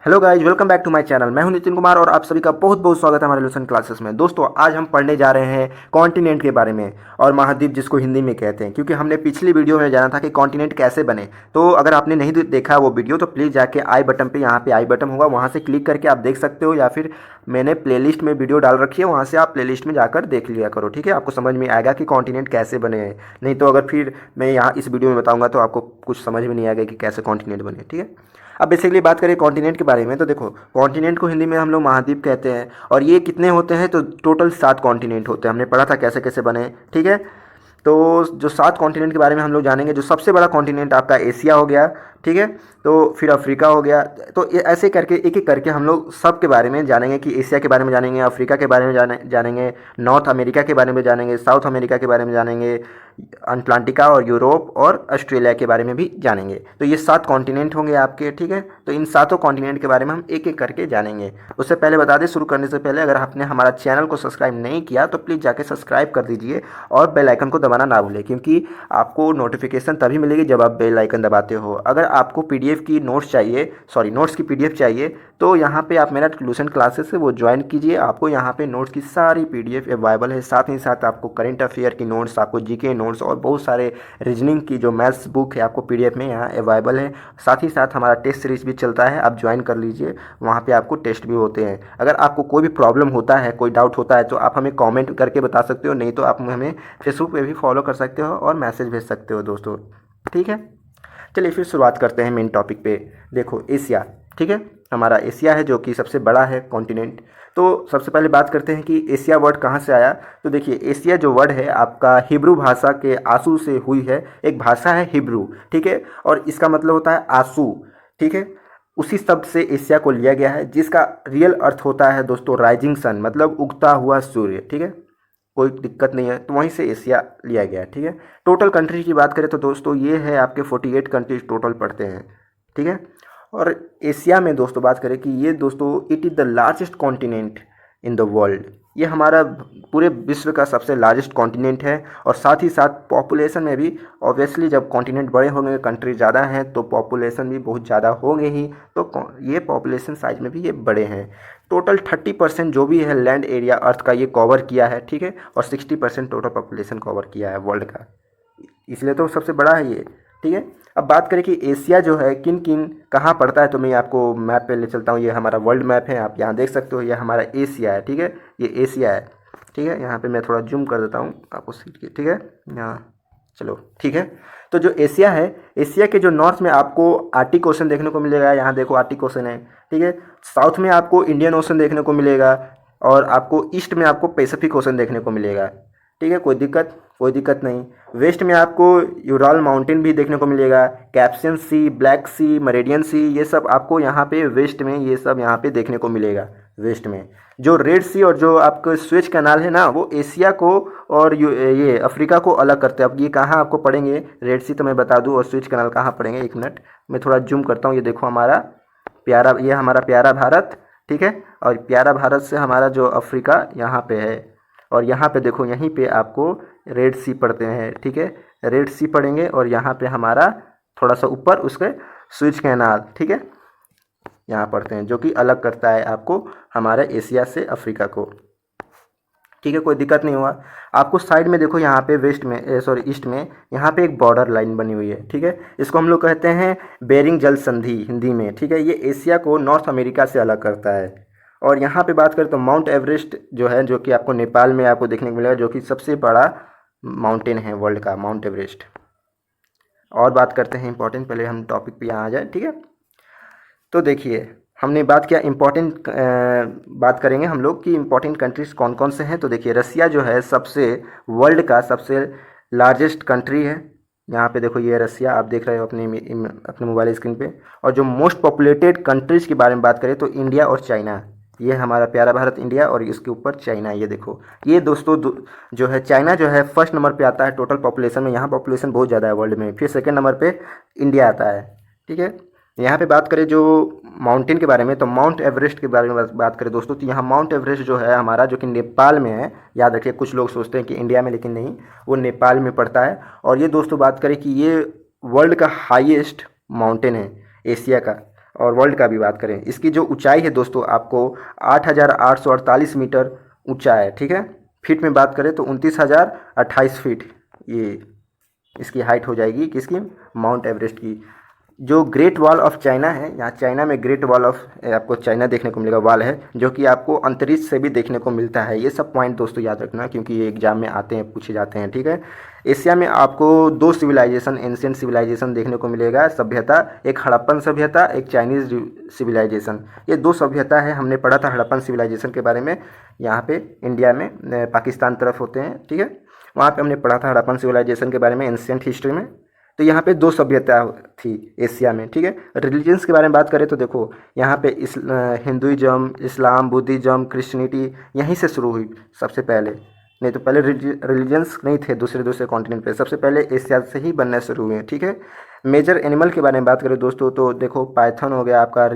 Hello guys, welcome back to my channel. मैं हूं नितिन कुमार और आप सभी का बहुत बहुत स्वागत है हमारे लेसन क्लासेस में। दोस्तों, आज हम पढ़ने जा रहे हैं कॉन्टिनेंट के बारे में और महाद्वीप जिसको हिंदी में कहते हैं, क्योंकि हमने पिछली वीडियो में जाना था कि कॉन्टिनेंट कैसे बने। तो अगर आपने नहीं देखा वो वीडियो तो प्लीज़ जाके आई बटन पे, यहाँ पे आई बटन होगा, वहाँ से क्लिक करके आप देख सकते हो, या फिर मैंने प्लेलिस्ट में वीडियो डाल रखी है, वहाँ से आप प्लेलिस्ट में जाकर देख लिया करो। ठीक है, आपको समझ में आएगा कि कॉन्टिनेंट कैसे बने हैं। नहीं तो अगर फिर मैं यहाँ इस वीडियो में बताऊँगा तो आपको कुछ समझ में नहीं आएगा कि कैसे कॉन्टिनेंट बने। ठीक है, अब बेसिकली बात करें कॉन्टिनेंट के बारे में तो देखो, कॉन्टिनेंट को हिंदी में हम लोग महाद्वीप कहते हैं। और ये कितने होते हैं? तो टोटल 7 कॉन्टिनेंट होते हैं। हमने पढ़ा था कैसे कैसे बने। ठीक है, तो जो 7 कॉन्टिनेंट के बारे में हम लोग जानेंगे। जो सबसे बड़ा कॉन्टिनेंट आपका एशिया हो गया। ठीक है, तो फिर अफ्रीका हो गया। तो ऐसे करके एक एक करके हम लोग सब के बारे में जानेंगे कि एशिया के बारे में जानेंगे, अफ्रीका के बारे में जानेंगे, नॉर्थ अमेरिका के बारे में जानेंगे, साउथ अमेरिका के बारे में जानेंगे, अटलांटिका और यूरोप और ऑस्ट्रेलिया के बारे में भी जानेंगे। तो ये 7 कॉन्टिनेंट होंगे आपके। ठीक है, तो इन 7 कॉन्टिनेंट के बारे में हम एक एक करके जानेंगे। उससे पहले बता दें, शुरू करने से पहले अगर आपने हमारा चैनल को सब्सक्राइब नहीं किया तो प्लीज़ जाके सब्सक्राइब कर दीजिए और बेल आइकन को दबाना ना भूलें, क्योंकि आपको नोटिफिकेशन तभी मिलेगी जब आप बेल आइकन दबाते हो। अगर आपको पीडीएफ की नोट्स चाहिए, नोट्स की पीडीएफ चाहिए, तो यहाँ पे आप मेरा ट्यूशन क्लासेस है वो ज्वाइन कीजिए। आपको यहाँ पे नोट्स की सारी पीडीएफ अवेलेबल है। साथ ही साथ आपको करंट अफेयर की नोट्स, आपको जीके नोट्स और बहुत सारे रीजनिंग की जो मैथ्स बुक है आपको पीडीएफ में यहाँ अवेलेबल है। साथ ही साथ हमारा टेस्ट सीरीज भी चलता है, आप ज्वाइन कर लीजिए। वहाँ पे आपको टेस्ट भी होते हैं। अगर आपको कोई भी प्रॉब्लम होता है, कोई डाउट होता है, तो आप हमें कॉमेंट करके बता सकते हो, नहीं तो आप हमें फेसबुक पे भी फॉलो कर सकते हो और मैसेज भेज सकते हो दोस्तों। ठीक है, चलिए फिर शुरुआत करते हैं मेन टॉपिक पे। देखो, एशिया। ठीक है, हमारा एशिया है जो कि सबसे बड़ा है कॉन्टिनेंट। तो सबसे पहले बात करते हैं कि एशिया वर्ड कहाँ से आया। तो देखिए, एशिया जो वर्ड है आपका हिब्रू भाषा के आंसू से हुई है। एक भाषा है हिब्रू। ठीक है, और इसका मतलब होता है आंसू। ठीक है, उसी शब्द से एशिया को लिया गया है, जिसका रियल अर्थ होता है दोस्तों राइजिंग सन, मतलब उगता हुआ सूर्य। ठीक है, कोई दिक्कत नहीं है, तो वहीं से एशिया लिया गया है। ठीक है, टोटल कंट्री की बात करें तो दोस्तों ये है आपके 48 कंट्रीज टोटल पड़ते हैं। ठीक है, और एशिया में दोस्तों बात करें कि ये दोस्तों it is the largest continent in the world. ये हमारा पूरे विश्व का सबसे लार्जेस्ट कॉन्टिनेंट है। और साथ ही साथ पॉपुलेशन में भी ऑब्वियसली जब कॉन्टिनेंट बड़े होंगे, कंट्री ज़्यादा हैं, तो पॉपुलेशन भी बहुत ज़्यादा होंगे ही। तो ये पॉपुलेशन साइज में भी ये बड़े हैं। टोटल 30% जो भी है लैंड एरिया अर्थ का ये कवर किया है। ठीक है, और 60% टोटल पॉपुलेशन कवर किया है वर्ल्ड का, इसलिए तो सबसे बड़ा है ये। ठीक है, अब बात करें कि एशिया जो है किन किन कहाँ पड़ता है, तो मैं आपको मैप पे ले चलता हूँ। ये हमारा वर्ल्ड मैप है, आप यहाँ देख सकते हो, ये हमारा एशिया है। ठीक है, ये एशिया है। ठीक है, यहाँ पे मैं थोड़ा जूम कर देता हूँ आपको सीट की। ठीक है, यहाँ चलो ठीक है। तो जो एशिया है, एशिया के जो नॉर्थ में आपको आर्टिक ओशन देखने को मिलेगा। यहाँ देखो आर्टिक ओशन है। ठीक है, साउथ में आपको इंडियन ओशन देखने को मिलेगा और आपको ईस्ट में आपको पैसिफिक ओशन देखने को मिलेगा। ठीक है, कोई दिक्कत नहीं। वेस्ट में आपको यूराल माउंटेन भी देखने को मिलेगा, कैप्सियन सी, ब्लैक सी, मरेडियन सी, ये सब आपको यहाँ पे वेस्ट में ये सब यहाँ पे देखने को मिलेगा। वेस्ट में जो रेड सी और जो आपको स्वेज कैनाल है ना, वो एशिया को और ये अफ्रीका को अलग करते हैं। अब ये कहाँ आपको पड़ेंगे, रेड सी तो मैं बता दूँ, और स्वेज कैनाल कहाँ पड़ेंगे, एक मिनट मैं थोड़ा जूम करता हूँ। ये देखो ये हमारा प्यारा भारत। ठीक है, और प्यारा भारत से हमारा जो अफ्रीका यहाँ पे है, और यहाँ पे देखो, यहीं पे आपको रेड सी पड़ते हैं। ठीक है, रेड सी पड़ेंगे और यहाँ पे हमारा थोड़ा सा ऊपर उसके स्विच कैनाल। ठीक है, यहाँ पड़ते हैं, जो कि अलग करता है आपको हमारे एशिया से अफ्रीका को। ठीक है, कोई दिक्कत नहीं हुआ। आपको साइड में देखो, यहाँ पे ईस्ट में यहाँ पे एक बॉर्डर लाइन बनी हुई है। ठीक है, इसको हम लोग कहते हैं बेरिंग जल संधि हिंदी में। ठीक है, ये एशिया को नॉर्थ अमेरिका से अलग करता है। और यहाँ पे बात करें तो माउंट एवरेस्ट जो है, जो कि आपको नेपाल में आपको देखने को मिलेगा, जो कि सबसे बड़ा माउंटेन है वर्ल्ड का, माउंट एवरेस्ट। और बात करते हैं इंपॉर्टेंट, पहले हम टॉपिक पे यहाँ आ जाए। ठीक है, तो देखिए, हमने बात किया इम्पॉर्टेंट, बात करेंगे हम लोग कि इम्पॉर्टेंट कंट्रीज कौन कौन से हैं। तो देखिए, रसिया जो है सबसे वर्ल्ड का सबसे लार्जेस्ट कंट्री है। यहाँ पे देखो, ये रसिया आप देख रहे हो अपने मोबाइल स्क्रीन पे। और जो मोस्ट पॉपुलेटेड कंट्रीज़ के बारे में बात करें तो इंडिया और चाइना, ये हमारा प्यारा भारत इंडिया, और इसके ऊपर चाइना। ये देखो, ये दोस्तों जो है चाइना जो है फर्स्ट नंबर पे आता है टोटल पॉपुलेशन में। यहाँ पॉपुलेशन बहुत ज़्यादा है वर्ल्ड में। फिर सेकंड नंबर पे इंडिया आता है। ठीक है, यहाँ पे बात करें जो माउंटेन के बारे में, तो माउंट एवरेस्ट के बारे में बात करें दोस्तों, तो यहाँ माउंट एवरेस्ट जो है हमारा, जो कि नेपाल में है। याद रखिए, कुछ लोग सोचते हैं कि इंडिया में, लेकिन नहीं, वो नेपाल में पड़ता है। और ये दोस्तों बात करें कि ये वर्ल्ड का हाईएस्ट माउंटेन है एशिया का। और वर्ल्ड का भी बात करें, इसकी जो ऊंचाई है दोस्तों आपको 8,848 मीटर ऊंचा है, ठीक है। फीट में बात करें तो 29,028 फीट ये इसकी हाइट हो जाएगी, किसकी, माउंट एवरेस्ट की। जो ग्रेट वॉल ऑफ चाइना है, यहाँ चाइना में ग्रेट वॉल ऑफ आपको चाइना देखने को मिलेगा, वॉल है जो कि आपको अंतरिक्ष से भी देखने को मिलता है। ये सब पॉइंट दोस्तों याद रखना, क्योंकि ये एग्जाम में आते हैं, पूछे जाते हैं, ठीक है। एशिया में आपको दो सिविलाइजेशन, एंशियंट सिविलाइजेशन देखने को मिलेगा, सभ्यता, एक हड़प्पन सभ्यता, एक चाइनीज सिविलाइजेशन। ये दो सभ्यता है, हमने पढ़ा था हड़प्पन सिविलाइजेशन के बारे में, यहाँ पे इंडिया में पाकिस्तान तरफ होते हैं, ठीक है। वहाँ पे हमने पढ़ा था हड़प्पन सिविलाइजेशन के बारे में एंशियंट हिस्ट्री में। तो यहाँ पे दो सभ्यता थी एशिया में, ठीक है। रिलीजन्स के बारे में बात करें तो देखो यहाँ पे हिंदुइज्म, इस्लाम, बुद्धिज्म, क्रिश्चियनिटी यहीं से शुरू हुई सबसे पहले। नहीं तो पहले रिलीजन्स नहीं थे दूसरे दूसरे कॉन्टिनेंट पे, सबसे पहले एशिया से ही बनने शुरू हुए, ठीक है। मेजर एनिमल के बारे में बात करें दोस्तों तो देखो पाइथन हो गया आपका,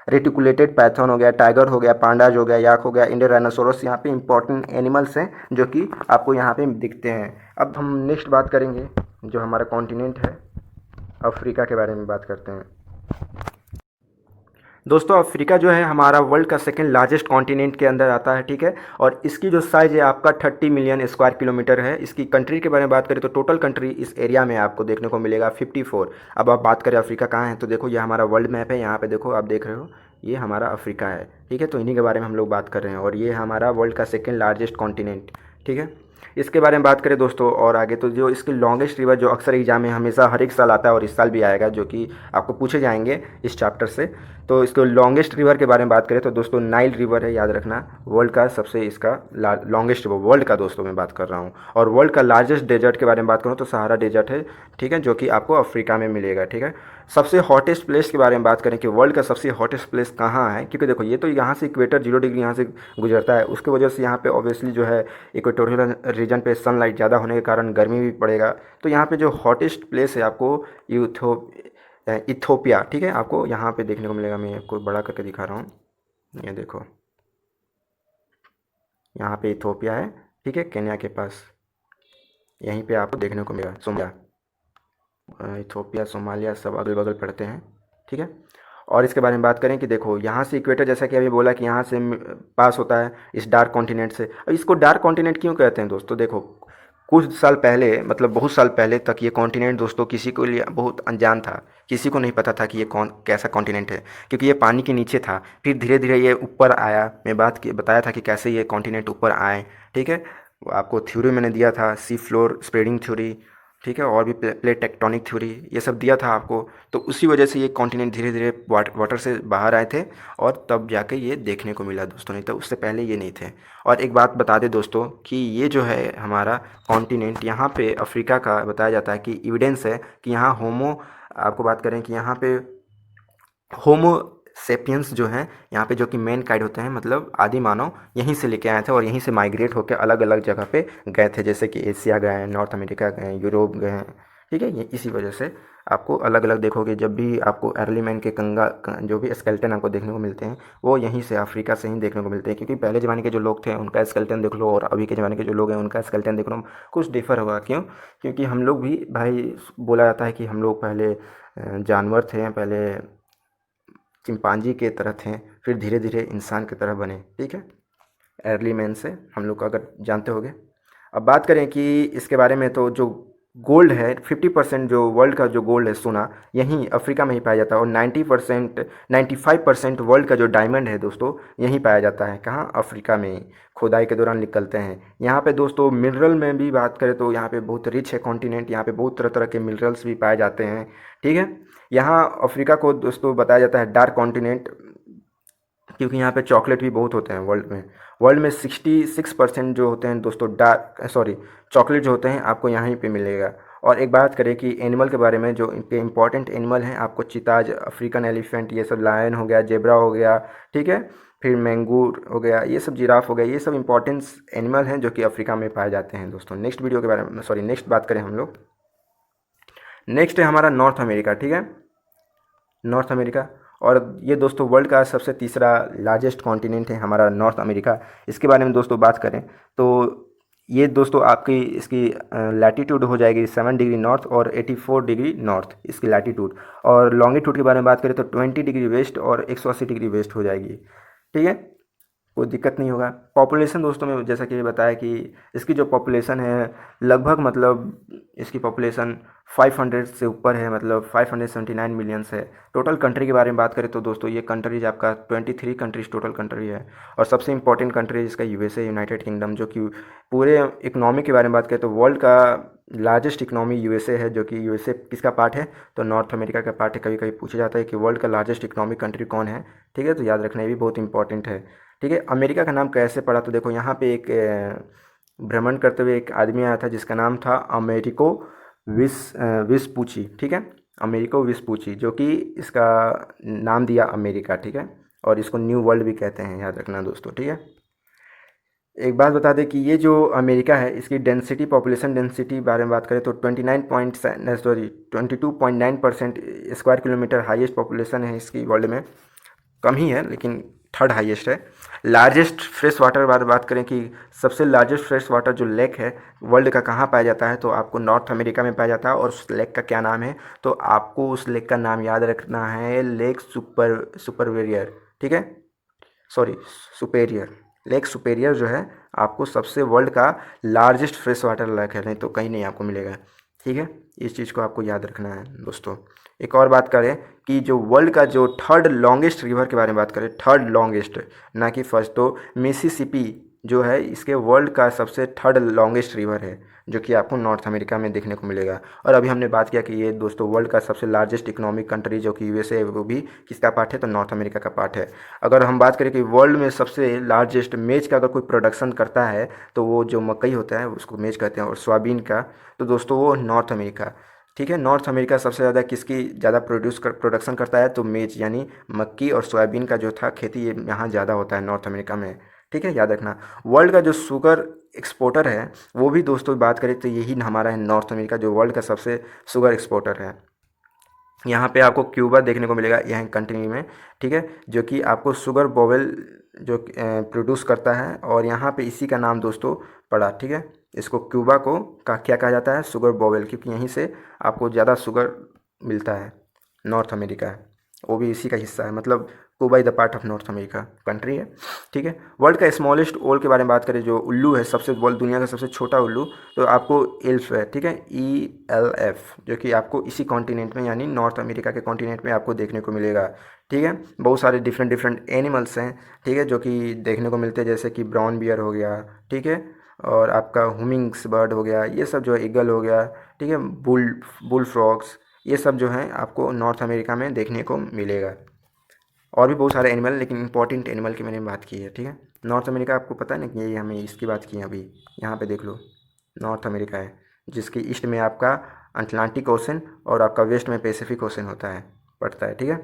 रेटिकुलेटेड पाइथन हो गया, टाइगर हो गया, पांडाज हो गया, याक हो गया, इंडियन राइनोसोरस, यहाँ पे इंपॉर्टेंट एनिमल्स हैं जो कि आपको यहाँ पे दिखते हैं। अब हम नेक्स्ट बात करेंगे जो हमारा कॉन्टिनेंट है अफ्रीका के बारे में बात करते हैं। दोस्तों अफ्रीका जो है हमारा वर्ल्ड का सेकंड लार्जेस्ट कॉन्टिनेंट के अंदर आता है, ठीक है। और इसकी जो साइज़ है आपका 30 मिलियन स्क्वायर किलोमीटर है। इसकी कंट्री के बारे में बात करें तो टोटल कंट्री इस एरिया में आपको देखने को मिलेगा 54। अब आप बात करें अफ्रीका कहाँ है तो देखो ये हमारा वर्ल्ड मैप है, यहाँ पे देखो आप देख रहे हो ये हमारा अफ्रीका है, ठीक है। तो इन्हीं के बारे में हम लोग बात कर रहे हैं और ये हमारा वर्ल्ड का सेकेंड लार्जेस्ट कॉन्टिनेंट, ठीक है। इसके बारे में बात करें दोस्तों और आगे तो जो इसकी लॉन्गेस्ट रिवर जो अक्सर एग्जाम में हमेशा हर एक साल आता है और इस साल भी आएगा, जो कि आपको पूछे जाएंगे इस चैप्टर से। तो इसको लॉन्गेस्ट रिवर के बारे में बात करें तो दोस्तों नाइल रिवर है, याद रखना, वर्ल्ड का सबसे इसका लॉन्गेस्ट रिवर वर्ल्ड का दोस्तों मैं बात कर रहा हूँ। और वर्ल्ड का लार्जेस्ट डेजर्ट के बारे में बात करूँ तो सहारा डेजर्ट है, ठीक है, जो कि आपको अफ्रीका में मिलेगा, ठीक है। सबसे हॉटेस्ट प्लेस के बारे में बात करें कि वर्ल्ड का सबसे हॉटेस्ट प्लेस कहाँ है, क्योंकि देखो ये तो यहाँ से इक्वेटर 0 डिग्री यहाँ से गुजरता है, उसकी वजह से यहाँ पे ऑब्वियसली जो है इक्वेटोरियल रीजन पे सनलाइट ज़्यादा होने के कारण गर्मी भी पड़ेगा। तो यहाँ पे जो हॉटेस्ट प्लेस है आपको इथोपिया, ठीक है, आपको यहाँ पे देखने को मिलेगा। मैं आपको बड़ा करके दिखा रहा हूँ, ये देखो यहाँ पे इथोपिया है, ठीक है, केन्या के पास, यहीं पे आपको देखने को मिलेगा। इथोपिया, सोमालिया सब अगल बगल पड़ते हैं, ठीक है। और इसके बारे में बात करें कि देखो यहाँ से इक्वेटर, जैसा कि अभी बोला कि यहाँ से पास होता है इस डार्क कॉन्टिनेंट से। और इसको डार्क कॉन्टिनेंट क्यों कहते हैं दोस्तों, देखो कुछ साल पहले, मतलब बहुत साल पहले तक ये कॉन्टिनेंट दोस्तों किसी को लिए बहुत अनजान था, किसी को नहीं पता था कि ये कौन कैसा कॉन्टिनेंट है, क्योंकि ये पानी के नीचे था। फिर धीरे धीरे ये ऊपर आया, मैं बताया था कि कैसे ये कॉन्टिनेंट ऊपर आए, ठीक है। आपको थ्योरी मैंने दिया था, सी फ्लोर स्प्रेडिंग थ्योरी, ठीक है, और भी प्लेट टेक्टोनिक थ्योरी, ये सब दिया था आपको। तो उसी वजह से ये कॉन्टिनेंट धीरे धीरे वाटर से बाहर आए थे और तब जाके ये देखने को मिला दोस्तों, नहीं तो उससे पहले ये नहीं थे। और एक बात बता दें दोस्तों कि ये जो है हमारा कॉन्टिनेंट, यहाँ पे अफ्रीका का बताया जाता है कि एविडेंस है कि यहाँ आपको बात करें कि यहाँ पे होमो सेपियंस जो हैं यहाँ पे, जो कि मैन काइंड होते हैं, मतलब आदि मानव, यहीं से लेके आए थे और यहीं से माइग्रेट होकर अलग अलग जगह पे गए थे, जैसे कि एशिया गए हैं, नॉर्थ अमेरिका गए हैं, यूरोप गए हैं, ठीक है। ये इसी वजह से आपको अलग अलग देखोगे, जब भी आपको अर्ली मैन के जो भी स्केल्टन आपको देखने को मिलते हैं वो यहीं से अफ्रीका से ही देखने को मिलते हैं। क्योंकि पहले ज़माने के जो लोग थे उनका स्केल्टन देख लो और अभी के ज़माने के जो लोग हैं उनका स्केल्टन देख लो, कुछ डिफर होगा। क्यों? क्योंकि हम लोग भी भाई, बोला जाता है कि हम लोग पहले जानवर थे, पहले चिंपांजी के तरह थे, फिर धीरे धीरे इंसान की तरह बने, ठीक है, अर्ली मैन से हम लोग अगर जानते होंगे। अब बात करें कि इसके बारे में, तो जो गोल्ड है 50% जो वर्ल्ड का जो गोल्ड है सोना, यहीं अफ्रीका में ही पाया जाता है। और 95% वर्ल्ड का जो डायमंड है दोस्तों यहीं पाया जाता है, कहाँ? अफ्रीका में ही खुदाई के दौरान निकलते हैं। यहाँ पे दोस्तों मिनरल में भी बात करें तो यहाँ पे बहुत रिच है कॉन्टिनेंट, यहाँ पे बहुत तरह तरह के मिनरल्स भी पाए जाते हैं, ठीक है। यहाँ अफ्रीका को दोस्तों बताया जाता है डार्क कॉन्टिनेंट, क्योंकि यहाँ पे चॉकलेट भी बहुत होते हैं वर्ल्ड में 66% जो होते हैं दोस्तों चॉकलेट जो होते हैं आपको यहाँ पे मिलेगा। और एक बात करें कि एनिमल के बारे में, जो इनके इंपॉर्टेंट एनिमल हैं आपको चीताज, अफ्रीकन एलिफेंट, ये सब, लायन हो गया, जेब्रा हो गया, ठीक है, फिर मैंगूर हो गया, ये सब, जिराफ हो गया, ये सब इंपॉर्टेंट एनिमल हैं जो कि अफ्रीका में पाए जाते हैं दोस्तों। नेक्स्ट वीडियो के बारे में नेक्स्ट बात करें हम लोग, नेक्स्ट है हमारा नॉर्थ अमेरिका, ठीक है, नॉर्थ अमेरिका। और ये दोस्तों वर्ल्ड का सबसे तीसरा लार्जेस्ट कॉन्टिनेंट है हमारा नॉर्थ अमेरिका। इसके बारे में दोस्तों बात करें तो ये दोस्तों आपकी इसकी लैटीट्यूड हो जाएगी 7 डिग्री नॉर्थ और 84 डिग्री नॉर्थ इसकी लैटीट्यूड। और लॉन्गिट्यूड के बारे में बात करें तो 20 डिग्री वेस्ट और 180 डिग्री वेस्ट हो जाएगी। ठीक है, कोई दिक्कत नहीं होगा। पॉपुलेशन दोस्तों में जैसा कि बताया कि इसकी जो पॉपुलेशन है लगभग मतलब इसकी पॉपुलेशन 500 से ऊपर है, मतलब 579 मिलियंस है। टोटल कंट्री के बारे में बात करें तो दोस्तों ये कंट्रीज आपका 23 कंट्रीज टोटल कंट्री है। और सबसे इंपॉर्टेंट कंट्री इसका यूएसए, यूनाइटेड किंगडम, जो कि पूरे इकनॉमी के बारे में बात करें तो वर्ल्ड का लार्जेस्ट इकनॉमी यूएसए है। जो कि यूएसए किसका पार्ट है, तो नॉर्थ अमेरिका का पार्ट है। कभी कभी पूछा जाता है कि वर्ल्ड का लार्जेस्ट इकनॉमिक कंट्री कौन है। ठीक है, तो याद रखना ये भी बहुत इंपॉर्टेंट है। ठीक है, अमेरिका का नाम कैसे पड़ा, तो देखो यहाँ पे एक भ्रमण करते हुए एक आदमी आया था जिसका नाम था अमेरिको विस्पूची। ठीक है, अमेरिको विस्पूची, जो कि इसका नाम दिया अमेरिका। ठीक है, और इसको न्यू वर्ल्ड भी कहते हैं, याद रखना दोस्तों। ठीक है, एक बात बता दें कि ये जो अमेरिका है इसकी डेंसिटी, पॉपुलेशन डेंसिटी बारे में बात करें तो 22.9% स्क्वायर किलोमीटर हाईएस्ट पॉपुलेशन है इसकी वर्ल्ड में। कम ही है लेकिन थर्ड हाईएस्ट है। लार्जेस्ट फ्रेश वाटर बारे बात करें कि सबसे लार्जेस्ट फ्रेश वाटर जो लेक है वर्ल्ड का कहाँ पाया जाता है, तो आपको नॉर्थ अमेरिका में पाया जाता है। और उस लेक का क्या नाम है, तो आपको उस लेक का नाम याद रखना है, लेक सुपरवेरियर। ठीक है, सॉरी सुपेरियर, लेक सुपेरियर जो है आपको सबसे वर्ल्ड का लार्जेस्ट फ्रेश वाटर लेक है, नहीं तो कहीं नहीं आपको मिलेगा। ठीक है, इस चीज़ को आपको याद रखना है दोस्तों। एक और बात करें कि जो वर्ल्ड का जो थर्ड लॉन्गेस्ट रिवर के बारे में बात करें, थर्ड लॉन्गेस्ट ना कि फर्स्ट, तो मिसिसिपी जो है इसके वर्ल्ड का सबसे थर्ड लॉन्गेस्ट रिवर है, जो कि आपको नॉर्थ अमेरिका में देखने को मिलेगा। और अभी हमने बात किया कि ये दोस्तों वर्ल्ड का सबसे लार्जेस्ट इकोनॉमिक कंट्री जो कि यूएसए है, वो भी किसका पार्ट है, तो नॉर्थ अमेरिका का पार्ट है। अगर हम बात करें कि वर्ल्ड में सबसे लार्जेस्ट मेज का अगर कोई प्रोडक्शन करता है तो वो जो मकई होता है उसको मेज कहते हैं, और सोयाबीन का, तो दोस्तों वो नॉर्थ अमेरिका। ठीक है, नॉर्थ अमेरिका सबसे ज़्यादा किसकी ज़्यादा प्रोडक्शन करता है, तो मेज यानी मक्की और सोयाबीन का जो था खेती, ये यहाँ ज़्यादा होता है नॉर्थ अमेरिका में। ठीक है, याद रखना। वर्ल्ड का जो शुगर एक्सपोर्टर है वो भी दोस्तों बात करें तो यही हमारा है नॉर्थ अमेरिका, जो वर्ल्ड का सबसे शुगर एक्सपोर्टर है। यहाँ पे आपको क्यूबा देखने को मिलेगा यहाँ कंट्री में। ठीक है, जो कि आपको शुगर बोवेल जो प्रोड्यूस करता है, और यहाँ पे इसी का नाम दोस्तों पड़ा। ठीक है, इसको क्यूबा को का क्या कहा जाता है, शुगर बोवेल, क्योंकि यहीं से आपको ज़्यादा शुगर मिलता है। नॉर्थ अमेरिका है वो भी इसी का हिस्सा है, मतलब Cuba is the part of north America country है। ठीक है, वर्ल्ड का स्मॉलेस्ट ओल के बारे में बात करें, जो उल्लू है सबसे वर्ल्ड दुनिया का सबसे छोटा उल्लू, तो आपको एल्फ है। ठीक है, ELF, जो कि आपको इसी कॉन्टिनेंट में यानी नॉर्थ अमेरिका के कॉन्टिनेंट में आपको देखने को मिलेगा। ठीक है, बहुत सारे डिफरेंट डिफरेंट एनिमल्स हैं। ठीक है, जो कि देखने को मिलते हैं, जैसे कि ब्राउन बियर हो गया। ठीक है, और आपका हुमिंग्स बर्ड हो गया, ये सब जो है ईगल हो गया। ठीक है, बुल फ्रॉग्स, ये सब जो हैं आपको नॉर्थ अमेरिका में देखने को मिलेगा। और भी बहुत सारे एनिमल, लेकिन इंपॉर्टेंट एनिमल की मैंने बात की है। ठीक है, नॉर्थ अमेरिका आपको पता है ना कि ये हमें इसकी बात की है अभी। यहाँ पे देख लो, नॉर्थ अमेरिका है, जिसके ईस्ट में आपका अटलांटिक ओशन और आपका वेस्ट में पैसिफिक ओशन होता है, पड़ता है। ठीक है,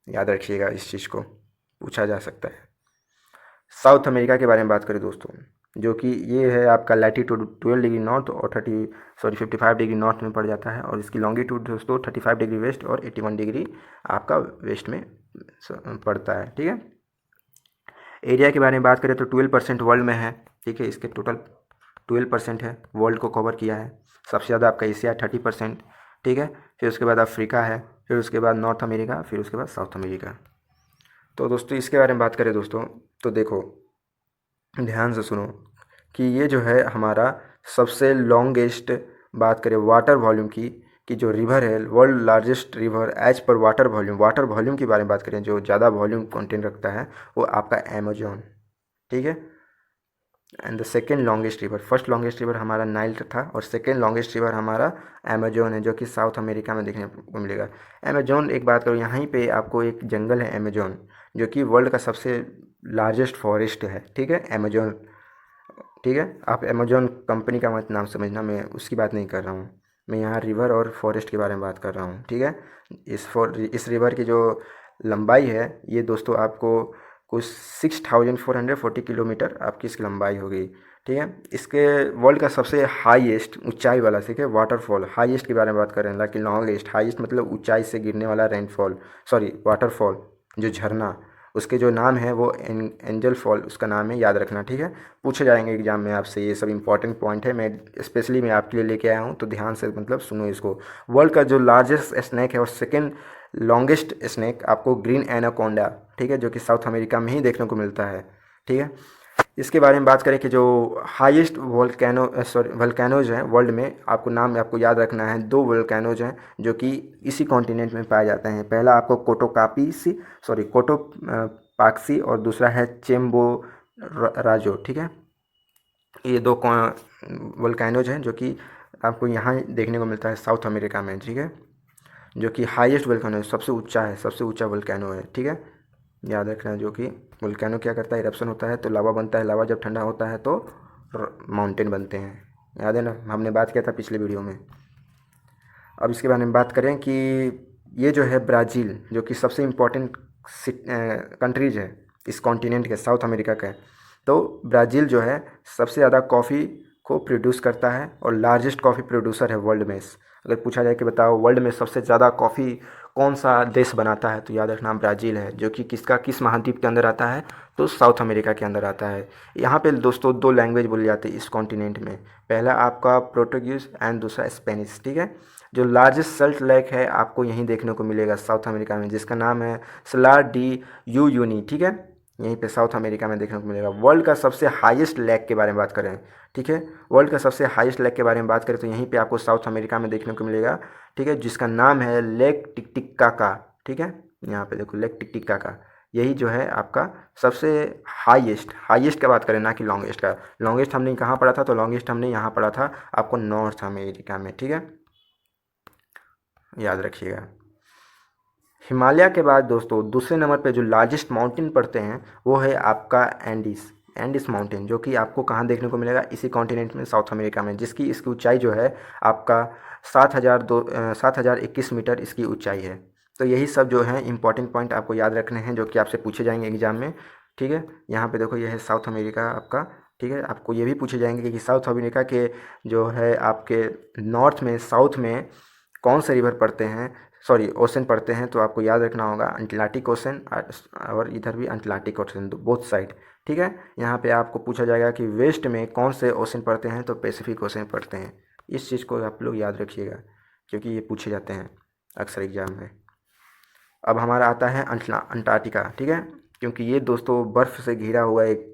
याद रखिएगा, इस चीज़ को पूछा जा सकता है। साउथ अमेरिका के बारे में बात करें दोस्तों, जो कि ये है आपका लैटीट्यूड 12 डिग्री नॉर्थ और 55 डिग्री नॉर्थ में पड़ जाता है। और इसकी लॉन्गिट्यूड दोस्तों 35 डिग्री वेस्ट और 81 डिग्री आपका वेस्ट में पड़ता है। ठीक है, एरिया के बारे में बात करें तो 12% वर्ल्ड में है। ठीक है, इसके टोटल 12% है, वर्ल्ड को कवर किया है। सबसे ज़्यादा आपका एशिया 30%। ठीक है, फिर उसके बाद अफ्रीका है, फिर उसके बाद नॉर्थ अमेरिका, फिर उसके बाद साउथ अमेरिका। तो दोस्तों इसके बारे में बात करें दोस्तों, तो देखो ध्यान से सुनो कि ये जो है हमारा सबसे लॉन्गेस्ट, बात करें वाटर वॉल्यूम की, कि जो रिवर है world largest river as per water volume के बारे में बात करें, जो ज़्यादा वॉल्यूम कंटेंट रखता है वो आपका अमेजोन। ठीक है, and the second longest river, first longest river हमारा नाइल था, और सेकेंड लॉन्गेस्ट रिवर हमारा अमेजोन है, जो कि साउथ अमेरिका में देखने को मिलेगा। अमेजोन, एक बात करूँ, यहाँ पे आपको एक जंगल है अमेजोन, जो कि वर्ल्ड का सबसे लार्जेस्ट फॉरेस्ट है। ठीक है, अमेजोन। ठीक है, आप अमेजोन कंपनी का मत नाम समझना, मैं उसकी बात नहीं कर रहा हूँ, मैं यहाँ रिवर और फॉरेस्ट के बारे में बात कर रहा हूँ। ठीक है, इस रिवर की जो लंबाई है ये दोस्तों आपको कुछ 6440 किलोमीटर आपकी इसकी लंबाई होगी। ठीक है, इसके वर्ल्ड का सबसे हाईएस्ट ऊंचाई वाला, ठीक है, वाटरफॉल, हाईएस्ट के बारे में बात कर रहे हैं, लाइक लॉन्गेस्ट, हाईएस्ट मतलब ऊंचाई से गिरने वाला रेनफॉल, सॉरी वाटरफॉल, जो झरना, उसके जो नाम है वो एंजल फॉल उसका नाम है, याद रखना, ठीक है। पूछे जाएंगे एग्जाम में आपसे, ये सब इंपॉर्टेंट पॉइंट है, मैं स्पेशली मैं आपके लिए लेके आया हूँ, तो ध्यान से मतलब सुनो इसको। वर्ल्ड का जो लार्जेस्ट स्नैक है और सेकेंड लॉन्गेस्ट स्नैक आपको ग्रीन एनाकोंडा, ठीक है, जो कि साउथ अमेरिका में ही देखने को मिलता है, ठीक है। इसके बारे में बात करें कि जो हाईएस्ट वोल्केनोज हैं वर्ल्ड में, आपको नाम आपको याद रखना है, दो वोल्केनोज हैं जो कि इसी कॉन्टिनेंट में पाए जाते हैं। पहला आपको कोटोपाक्सी और दूसरा है चेम्बो राजो, ठीक है। ये दो वोल्केनोज हैं जो कि आपको यहाँ देखने को मिलता है साउथ अमेरिका में, ठीक है, जो कि हाईएस्ट वोल्केनो है, सबसे ऊंचा है, सबसे ऊंचा वोल्केनो है, ठीक है। याद रखना है, जो कि वोल्केनो क्या करता है, इरप्शन होता है तो लावा बनता है, लावा जब ठंडा होता है तो माउंटेन बनते हैं, याद है ना, हमने बात किया था पिछले वीडियो में। अब इसके बारे में बात करें कि ये जो है ब्राज़ील, जो कि सबसे इम्पोर्टेंट कंट्रीज है इस कॉन्टिनेंट के, साउथ अमेरिका का, तो ब्राज़ील जो है सबसे ज़्यादा कॉफ़ी को प्रोड्यूस करता है और लार्जेस्ट कॉफ़ी प्रोड्यूसर है वर्ल्ड में। अगर पूछा जाए कि बताओ वर्ल्ड में सबसे ज़्यादा कॉफ़ी कौन सा देश बनाता है, तो याद रखना ब्राज़ील है, जो कि किस महाद्वीप के अंदर आता है, तो साउथ अमेरिका के अंदर आता है। यहाँ पे दोस्तों दो लैंग्वेज बोली जाती है इस कॉन्टिनेंट में, पहला आपका पोर्टुगीज़ एंड दूसरा स्पेनिश, ठीक है। जो लार्जेस्ट सल्ट लेक है आपको यहीं देखने को मिलेगा साउथ अमेरिका में, जिसका नाम है सलार डी यूनी, ठीक है, यहीं पे साउथ अमेरिका में देखने को मिलेगा। वर्ल्ड का सबसे हाईएस्ट लेक के बारे में बात करें, ठीक है, वर्ल्ड का सबसे हाईएस्ट लेक के बारे में बात करें तो यहीं पे आपको साउथ अमेरिका में देखने को मिलेगा, ठीक है, जिसका नाम है लेक टिकटिकाका, ठीक है। यहाँ पे देखो लेक टिकटिकाका, यही जो है आपका सबसे हाईएस्ट का बात करें, ना कि लॉन्गेस्ट का। लॉन्गेस्ट हमने कहाँ पढ़ा था, तो लॉन्गेस्ट हमने यहाँ पढ़ा था आपको नॉर्थ अमेरिका में, ठीक है, याद रखिएगा। हिमालय के बाद दोस्तों दूसरे नंबर पे जो लार्जेस्ट माउंटेन पड़ते हैं वो है आपका एंडिस माउंटेन, जो कि आपको कहाँ देखने को मिलेगा, इसी कॉन्टिनेंट में साउथ अमेरिका में, जिसकी इसकी ऊंचाई जो है आपका 7,021 मीटर इसकी ऊंचाई है। तो यही सब जो है इंपॉर्टेंट पॉइंट आपको याद रखने हैं, जो कि आपसे पूछे जाएंगे एग्जाम में, ठीक है। यहाँ पे देखो ये है साउथ अमेरिका आपका, ठीक है। आपको ये भी पूछे जाएंगे कि साउथ अमेरिका के जो है आपके नॉर्थ में, साउथ में कौन से रिवर पड़ते हैं, सॉरी ओशन पड़ते हैं, तो आपको याद रखना होगा अटलांटिक ओशन और इधर भी अटलांटिक ओशन, बोथ साइड, ठीक है। यहाँ पे आपको पूछा जाएगा कि वेस्ट में कौन से ओशन पड़ते हैं, तो पैसिफिक ओशन पड़ते हैं। इस चीज़ को आप लोग याद रखिएगा, क्योंकि ये पूछे जाते हैं अक्सर एग्जाम में। अब हमारा आता है अंटार्कटिका, ठीक है, क्योंकि ये दोस्तों बर्फ़ से घिरा हुआ एक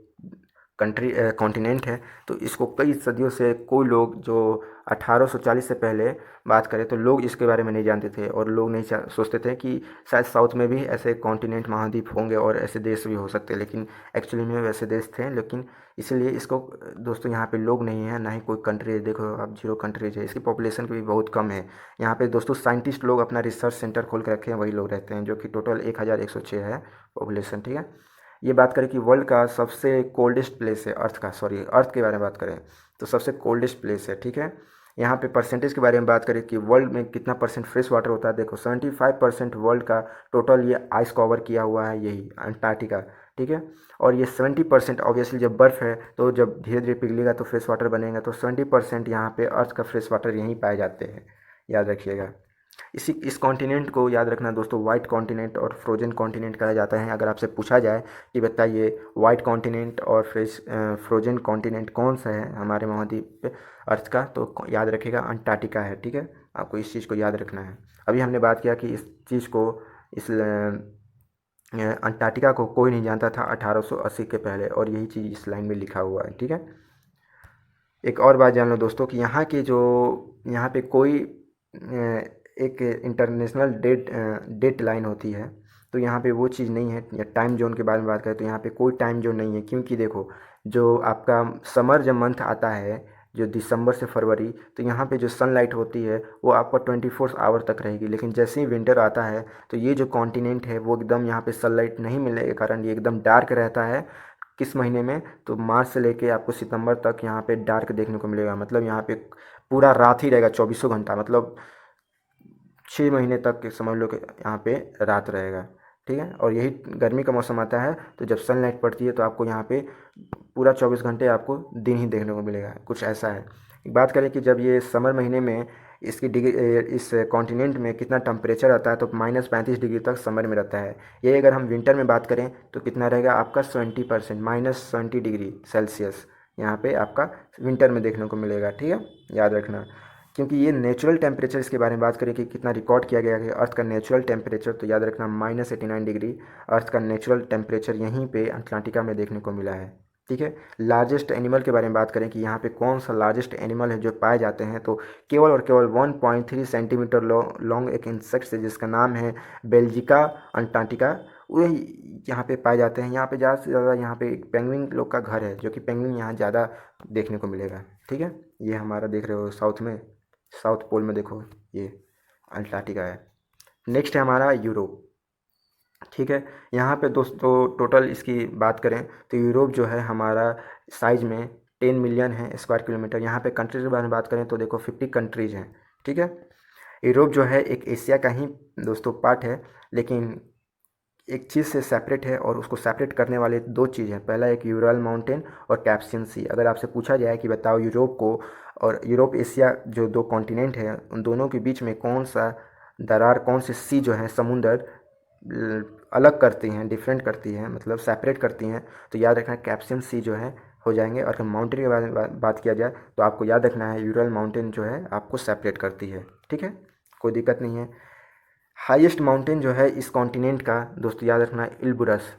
कॉन्टिनेंट है, तो इसको कई सदियों से कोई लोग, जो 1840 से पहले बात करें तो लोग इसके बारे में नहीं जानते थे, और लोग नहीं सोचते थे कि शायद साउथ में भी ऐसे कॉन्टिनेंट महाद्वीप होंगे और ऐसे देश भी हो सकते हैं, लेकिन एक्चुअली में वैसे देश थे, लेकिन इसीलिए इसको दोस्तों यहाँ पे लोग नहीं है, ना ही कोई कंट्री है, देखो आप 0 कंट्रीज है, इसकी पॉपुलेशन भी बहुत कम है। यहाँ पे दोस्तों साइंटिस्ट लोग अपना रिसर्च सेंटर खोल के रखे हैं, वही लोग रहते हैं, जो कि टोटल 1106 है पॉपुलेशन, ठीक है। ये बात करें कि वर्ल्ड का सबसे कोल्डेस्ट प्लेस है, अर्थ के बारे में बात करें तो सबसे कोल्डेस्ट प्लेस है, ठीक है। यहाँ पे परसेंटेज के बारे में बात करें कि वर्ल्ड में कितना परसेंट फ्रेश वाटर होता है, देखो 75% वर्ल्ड का टोटल ये आइस कवर किया हुआ है, यही अंटार्कटिका, ठीक है। और ये 70% ऑब्वियसली जब बर्फ़ है तो जब धीरे धीरे पिघलेगा तो फ्रेश वाटर बनेगा, तो 70% यहाँ पे अर्थ का फ्रेश वाटर यहीं पाए जाते हैं, याद रखिएगा। इस कॉन्टिनेंट को याद रखना दोस्तों, वाइट कॉन्टिनेंट और फ्रोजन कॉन्टिनेंट कहा जाता है। अगर आपसे पूछा जाए कि बताइए वाइट कॉन्टिनेंट और फ्रोजन कॉन्टिनेंट कौन सा है हमारे महाद्वीप पे अर्थ का, तो याद रखिएगा अंटार्कटिका है, ठीक है। आपको इस चीज़ को याद रखना है। अभी हमने बात किया कि इस चीज़ को, इस अंटार्कटिका को कोई नहीं जानता था 1880 के पहले, और यही चीज़ इस लाइन में लिखा हुआ है, ठीक है। एक और बात जान लो दोस्तों कि यहाँ पे कोई एक इंटरनेशनल डेट लाइन होती है, तो यहाँ पे वो चीज़ नहीं है। या टाइम जोन के बारे में बात करें तो यहाँ पे कोई टाइम जोन नहीं है, क्योंकि देखो जो आपका समर जब मंथ आता है, जो दिसंबर से फरवरी, तो यहाँ पे जो सनलाइट होती है वो आपका 24 आवर तक रहेगी, लेकिन जैसे ही विंटर आता है तो ये जो कॉन्टिनेंट है वो एकदम, यहाँ पे सनलाइट नहीं मिलने के कारण ये एकदम डार्क रहता है। किस महीने में, तो मार्च से लेके आपको सितंबर तक यहाँ पे डार्क देखने को मिलेगा, मतलब यहाँ पे पूरा रात ही रहेगा, 24 घंटा, मतलब 6 महीने तक समझ लो कि यहाँ पे रात रहेगा, ठीक है। और यही गर्मी का मौसम आता है तो जब सनलाइट पड़ती है तो आपको यहाँ पे पूरा 24 घंटे आपको दिन ही देखने को मिलेगा, कुछ ऐसा है। एक बात करें कि जब ये समर महीने में इसकी डिग्री इस कॉन्टिनेंट में कितना टेम्परेचर रहता है, तो -35 डिग्री तक समर में रहता है। ये अगर हम विंटर में बात करें तो कितना रहेगा आपका 20%, -20 डिग्री सेल्सियस यहाँ पे आपका विंटर में देखने को मिलेगा। ठीक है, याद रखना। क्योंकि ये नेचुरल टेम्परेचर, इसके बारे में बात करें कि कितना रिकॉर्ड किया गया है अर्थ का नेचुरल टेम्परेचर, तो याद रखना -89 डिग्री अर्थ का नेचुरल टेम्परेचर यहीं पे अंटार्कटिका में देखने को मिला है। ठीक है, लार्जेस्ट एनिमल के बारे में बात करें कि यहाँ पे कौन सा लार्जेस्ट एनिमल है जो पाए जाते हैं, तो केवल और केवल 1.3 सेंटीमीटर लॉन्ग एक इंसेक्ट है जिसका नाम है बेल्जिका अंटार्कटिका, वही यहाँ पे पाए जाते हैं। यहाँ पे ज़्यादा से ज़्यादा यहाँ पे पेंगुइन लोग का घर है, जो कि पेंगुइन यहाँ ज़्यादा देखने को मिलेगा। ठीक है, ये हमारा देख रहे हो साउथ में, साउथ पोल में देखो ये अंटार्कटिका है। नेक्स्ट है हमारा यूरोप। ठीक है, यहाँ पे दोस्तों टोटल इसकी बात करें तो यूरोप जो है हमारा साइज में 10 मिलियन है स्क्वायर किलोमीटर। यहाँ पे कंट्रीज के बारे में बात करें तो देखो 50 कंट्रीज हैं। ठीक है, यूरोप जो है एक एशिया का ही दोस्तों पार्ट है, लेकिन एक चीज़ से सेपरेट है, और उसको सेपरेट करने वाले दो चीज़ हैं। पहला एक यूरल माउंटेन और कैप्सियन सी। अगर आपसे पूछा जाए कि बताओ यूरोप को और यूरोप एशिया जो दो कॉन्टिनेंट हैं उन दोनों के बीच में कौन सा दरार, कौन से सी जो है समुंदर अलग करती हैं, डिफरेंट करती हैं, मतलब सेपरेट करती हैं, तो याद रखना कैप्सियन सी जो है हो जाएंगे। और माउंटेन के बारे में बात किया जाए तो आपको याद रखना है यूरल माउंटेन जो है आपको सेपरेट करती है। ठीक है, कोई दिक्कत नहीं है। हाईएस्ट माउंटेन जो है इस कॉन्टिनेंट का दोस्तों याद रखना इल्ब्रुस।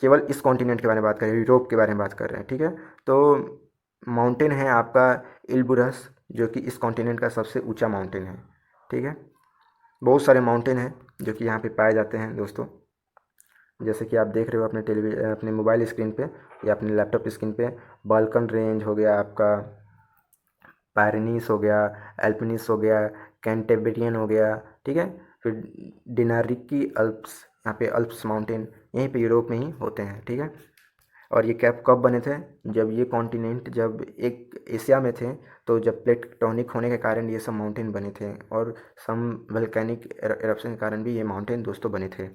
केवल इस कॉन्टिनेंट के बारे में बात कर रहे हैं, यूरोप के बारे में बात कर रहे हैं। ठीक है, तो माउंटेन है आपका इल्ब्रुस, जो कि इस कॉन्टिनेंट का सबसे ऊंचा माउंटेन है। ठीक है, बहुत सारे माउंटेन हैं जो कि यहाँ पे पाए जाते हैं दोस्तों, जैसे कि आप देख रहे हो अपने अपने मोबाइल स्क्रीन पे या अपने लैपटॉप स्क्रीन पे। बाल्कन रेंज हो गया आपका, पायरेनीस हो गया, एल्पिनिस हो गया, कैंटेबरियन हो गया। ठीक है, फिर डिनारिकी अल्प्स, यहाँ पे अल्प्स माउंटेन यहीं पे यूरोप में ही होते हैं। ठीक है, और ये कैप कब बने थे, जब ये कॉन्टिनेंट जब एक एशिया में थे, तो जब प्लेट टेक्टोनिक होने के कारण ये सब माउंटेन बने थे, और सम वल्केनिक एरप्शन के कारण भी ये माउंटेन दोस्तों बने थे।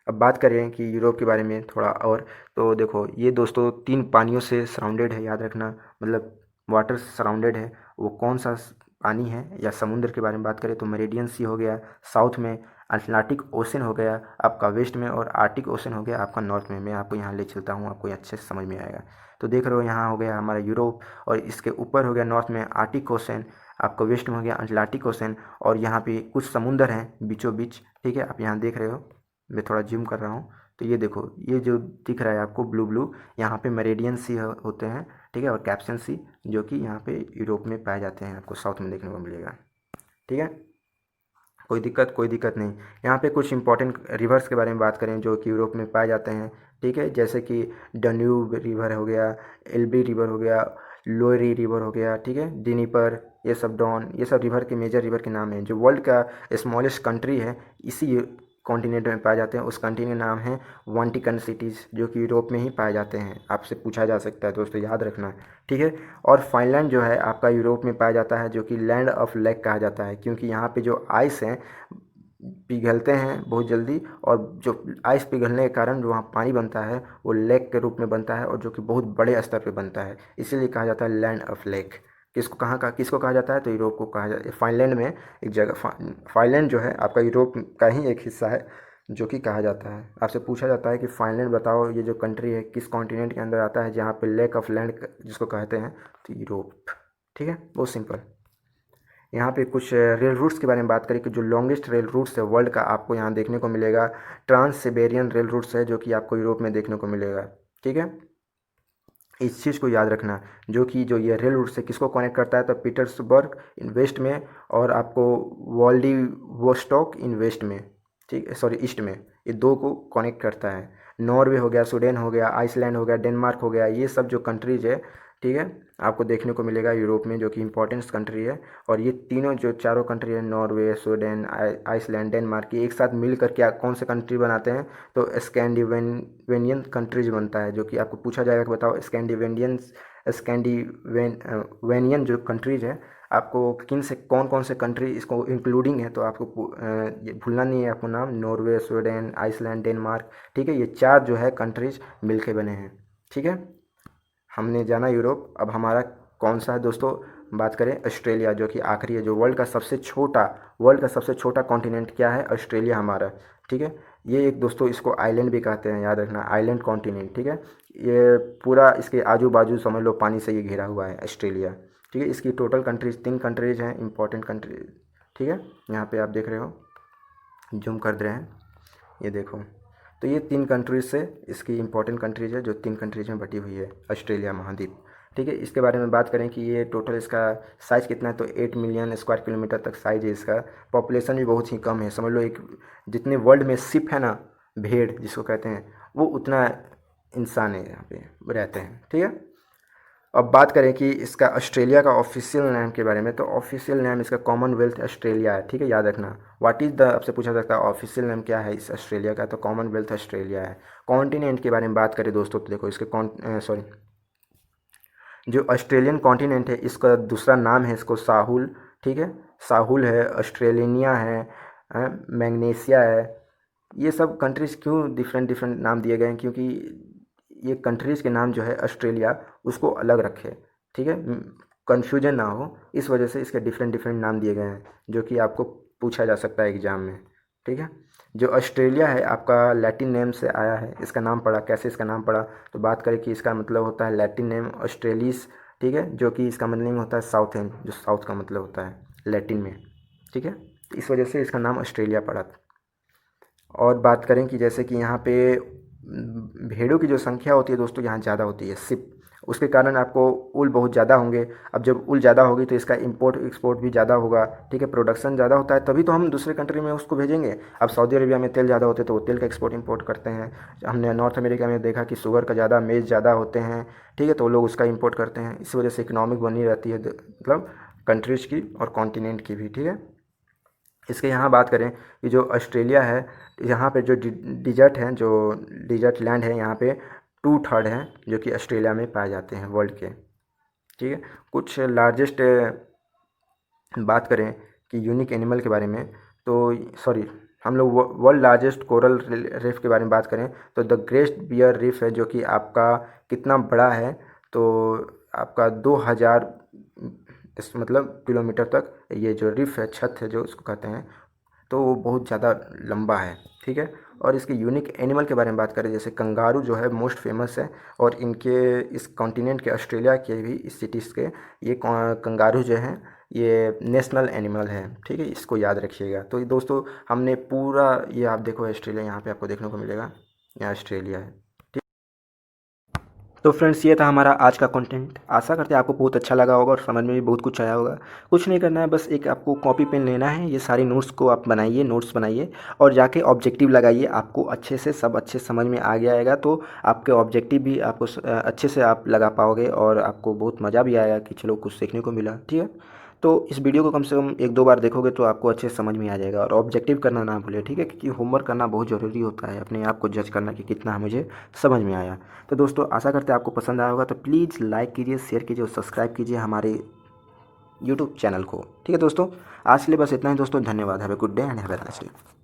अब बात करें कि यूरोप के बारे में थोड़ा और, तो देखो ये दोस्तों 3 पानियों से सराउंडेड है, याद रखना, मतलब वाटर से सराउंडेड है। वो कौन सा पानी है या समुद्र के बारे में बात करें तो मेरिडियन सी हो गया साउथ में, अटलांटिक ओशन हो गया आपका वेस्ट में, और आर्टिक ओशन हो गया आपका नॉर्थ में। मैं आपको यहाँ ले चलता हूँ, आपको अच्छे से समझ में आएगा। तो देख रहे हो यहाँ हो गया हमारा यूरोप, और इसके ऊपर हो गया नॉर्थ में आर्टिक ओशन, आपका वेस्ट में हो गया अटलांटिक ओशन, और यहाँ पे कुछ समुंदर हैं बीचों बीच। ठीक है, आप यहाँ देख रहे हो, मैं थोड़ा जूम कर रहा हूँ, तो ये देखो ये जो दिख रहा है आपको ब्लू ब्लू, यहाँ पे मेरिडियन सी होते हैं। ठीक है, और कैप्सियन सी जो कि यहाँ पे यूरोप में पाए जाते हैं, आपको साउथ में देखने को मिलेगा। ठीक है, कोई दिक्कत नहीं। यहाँ पे कुछ इंपॉर्टेंट रिवर्स के बारे में बात करें जो कि यूरोप में पाए जाते हैं। ठीक है, जैसे कि डन्यूब रिवर हो गया, एल्बी रिवर हो गया, लोरी रिवर हो गया। ठीक है, डिनीपर, ये सब डॉन, ये सब रिवर के मेजर रिवर के नाम हैं। जो वर्ल्ड का स्मॉलेस्ट कंट्री है इसी कॉन्टिनेंट में पाए जाते हैं, उस कंट्री का नाम है वाटिकन सिटीज़, जो कि यूरोप में ही पाए जाते हैं। आपसे पूछा जा सकता है दोस्तों, याद रखना। ठीक है, और फाइनलैंड जो है आपका यूरोप में पाया जाता है, जो कि लैंड ऑफ लेक कहा जाता है, क्योंकि यहाँ पे जो आइस हैं पिघलते हैं बहुत जल्दी, और जो आइस पिघलने के कारण जो वहाँ पानी बनता है वो लेक के रूप में बनता है, और जो कि बहुत बड़े स्तर पे बनता है, इसीलिए कहा जाता है लैंड ऑफ लेक। किसको कहा जाता है, तो यूरोप को कहा जाता है। फाइनलैंड में एक जगह, फाइनलैंड जो है आपका यूरोप का ही एक हिस्सा है, जो कि कहा जाता है। आपसे पूछा जाता है कि फाइनलैंड बताओ ये जो कंट्री है किस कॉन्टिनेंट के अंदर आता है, जहाँ पे लेक ऑफ लैंड जिसको कहते हैं, तो यूरोप। ठीक है, बहुत सिंपल। यहाँ पे कुछ रेल रूट्स के बारे में बात करें कि जो लॉन्गेस्ट रेल रूट्स है वर्ल्ड का, आपको यहाँ देखने को मिलेगा ट्रांस सिबेरियन रेल रूट्स है, जो कि आपको यूरोप में देखने को मिलेगा। ठीक है, इस चीज़ को याद रखना, जो ये रेल रूट से किसको कनेक्ट करता है, तो पीटर्सबर्ग इन वेस्ट में, और आपको व्लादिवोस्टॉक इन वेस्ट में, ठीक है, सॉरी ईस्ट में, ये दो को कनेक्ट करता है। नॉर्वे हो गया, स्वीडन हो गया, आइसलैंड हो गया, डेनमार्क हो गया, ये सब जो कंट्रीज है, ठीक है, आपको देखने को मिलेगा यूरोप में, जो कि इंपॉर्टेंट कंट्री है। और ये तीनों जो चारों कंट्री है, नॉर्वे, स्वीडन, आइसलैंड, डेनमार्क, ये एक साथ मिल कर क्या कौन से कंट्री बनाते हैं, तो स्कैंडिनेवियन कंट्रीज बनता है। जो कि आपको पूछा जाएगा कि बताओ स्कैंडिनेवियन जो कंट्रीज है, आपको किन से कौन से कंट्री इसको इंक्लूडिंग है, तो आपको ये भूलना नहीं है आपको नाम, नॉर्वे, स्वीडन, आइसलैंड, डेनमार्क। ठीक है, ये चार जो है कंट्रीज मिल के बने हैं। ठीक है, हमने जाना यूरोप। अब हमारा कौन सा है दोस्तों, बात करें ऑस्ट्रेलिया, जो कि आखिरी है, जो वर्ल्ड का सबसे छोटा कॉन्टिनेंट क्या है, ऑस्ट्रेलिया हमारा। ठीक है, ये एक दोस्तों इसको आइलैंड भी कहते हैं, याद रखना, आइलैंड कॉन्टिनेंट। ठीक है, ये पूरा इसके आजू बाजू समझ लो पानी से ये घिरा हुआ है ऑस्ट्रेलिया। ठीक है, इसकी टोटल कंट्रीज 3 कंट्रीज हैं, इंपॉर्टेंट कंट्रीज। ठीक है, यहाँ पे आप देख रहे हो, जूम कर दे रहे हैं, ये देखो। तो ये 3 कंट्रीज से इसकी इंपॉर्टेंट कंट्रीज है, जो 3 कंट्रीज में बटी हुई है ऑस्ट्रेलिया महाद्वीप। ठीक है, इसके बारे में बात करें कि ये टोटल इसका साइज़ कितना है, तो 8 मिलियन स्क्वायर किलोमीटर तक साइज है इसका। पॉपुलेशन भी बहुत ही कम है, समझ लो एक जितने वर्ल्ड में शिप है ना, भेड़ जिसको कहते हैं, वो उतना इंसान है यहाँ पे रहते हैं। ठीक है, अब बात करें कि इसका ऑस्ट्रेलिया का ऑफिशियल नेम के बारे में, तो ऑफिशियल नेम इसका कॉमनवेल्थ ऑस्ट्रेलिया है। ठीक है, याद रखना, व्हाट इज़ द, आपसे पूछा सकता है ऑफिशियल नेम क्या है इस ऑस्ट्रेलिया का, तो कॉमनवेल्थ ऑस्ट्रेलिया है। कॉन्टिनेंट के बारे में बात करें दोस्तों, तो देखो इसके जो ऑस्ट्रेलियन कॉन्टिनेंट है, इसका दूसरा नाम है इसको साहुल। ठीक है, साहुल है, ऑस्ट्रेलिनिया है, मैग्नेशिया है। ये सब कंट्रीज़ क्यों डिफरेंट डिफरेंट नाम दिए गए हैं, क्योंकि ये कंट्रीज़ के नाम जो है ऑस्ट्रेलिया उसको अलग रखे। ठीक है, कन्फ्यूजन ना हो, इस वजह से इसके डिफरेंट डिफरेंट नाम दिए गए हैं, जो कि आपको पूछा जा सकता है एग्ज़ाम में। ठीक है, जो ऑस्ट्रेलिया है आपका लैटिन नेम से आया है, इसका नाम पड़ा, कैसे इसका नाम पड़ा, तो बात करें कि इसका मतलब होता है लैटिन नेम ऑस्ट्रेलिस। ठीक है, जो कि इसका मतलब होता है साउथ एंड, जो साउथ का मतलब होता है लैटिन में। ठीक है, तो इस वजह से इसका नाम ऑस्ट्रेलिया पड़ा। और बात करें कि जैसे कि यहाँ पे भेड़ों की जो संख्या होती है दोस्तों, यहाँ ज़्यादा होती है सिप, उसके कारण आपको ऊल बहुत ज़्यादा होंगे। अब जब ऊल ज़्यादा होगी तो इसका इंपोर्ट एक्सपोर्ट भी ज़्यादा होगा। ठीक है, प्रोडक्शन ज़्यादा होता है तभी तो हम दूसरे कंट्री में उसको भेजेंगे। अब सऊदी अरेबिया में तेल ज़्यादा होते हैं तो वो तेल का एक्सपोर्ट इंपोर्ट करते हैं। हमने नॉर्थ अमेरिका में देखा कि शुगर का ज़्यादा, मेज़ ज़्यादा होते हैं। ठीक है, तो लोग उसका इंपोर्ट करते हैं, इस वजह से इकोनॉमिक बनी रहती है, मतलब कंट्रीज़ की और कॉन्टिनेंट की भी। ठीक है, इसके यहाँ बात करें कि जो ऑस्ट्रेलिया है, यहाँ पे जो डिजर्ट हैं, जो डिजर्ट लैंड है, यहाँ पे 2/3 हैं जो कि ऑस्ट्रेलिया में पाए जाते हैं वर्ल्ड के। ठीक है, कुछ लार्जेस्ट बात करें कि यूनिक एनिमल के बारे में, तो सॉरी, हम लोग वर्ल्ड लार्जेस्ट कोरल रीफ के बारे में बात करें तो द ग्रेट बियर रीफ है, जो कि आपका कितना बड़ा है, तो आपका 2000 मतलब किलोमीटर तक ये जो रीफ है, छत है जो उसको कहते हैं, तो वो बहुत ज़्यादा लंबा है। ठीक है, और इसके यूनिक एनिमल के बारे में बात करें, जैसे कंगारू जो है मोस्ट फेमस है, और इनके इस कॉन्टिनेंट के ऑस्ट्रेलिया के भी इस सिटीज़ के ये कंगारू जो हैं ये नेशनल एनिमल है। ठीक है, इसको याद रखिएगा। तो ये दोस्तों हमने पूरा, ये आप देखो ऑस्ट्रेलिया यहाँ पे आपको देखने को मिलेगा, यहाँ ऑस्ट्रेलिया है। तो फ्रेंड्स, ये था हमारा आज का कंटेंट। आशा करते हैं आपको बहुत अच्छा लगा होगा और समझ में भी बहुत कुछ आया होगा। कुछ नहीं करना है, बस एक आपको कॉपी पेन लेना है, ये सारी नोट्स को आप बनाइए, नोट्स बनाइए और जाके ऑब्जेक्टिव लगाइए। आपको अच्छे से सब अच्छे समझ में आ गया आएगा, तो आपके ऑब्जेक्टिव भी आपको अच्छे से आप लगा पाओगे और आपको बहुत मज़ा भी आएगा कि चलो कुछ सीखने को मिला। ठीक है, तो इस वीडियो को कम से कम 1-2 बार देखोगे तो आपको अच्छे से समझ में आ जाएगा। और ऑब्जेक्टिव करना ना भूलिए, ठीक है, क्योंकि होमवर्क करना बहुत ज़रूरी होता है, अपने आप को जज करना कि कितना मुझे समझ में आया। तो दोस्तों आशा करते हैं आपको पसंद आया होगा, तो प्लीज़ लाइक कीजिए, शेयर कीजिए और सब्सक्राइब कीजिए हमारे यूट्यूब चैनल को। ठीक है दोस्तों, आज के लिए बस इतना ही दोस्तों, धन्यवाद। Have a good day and have a nice day.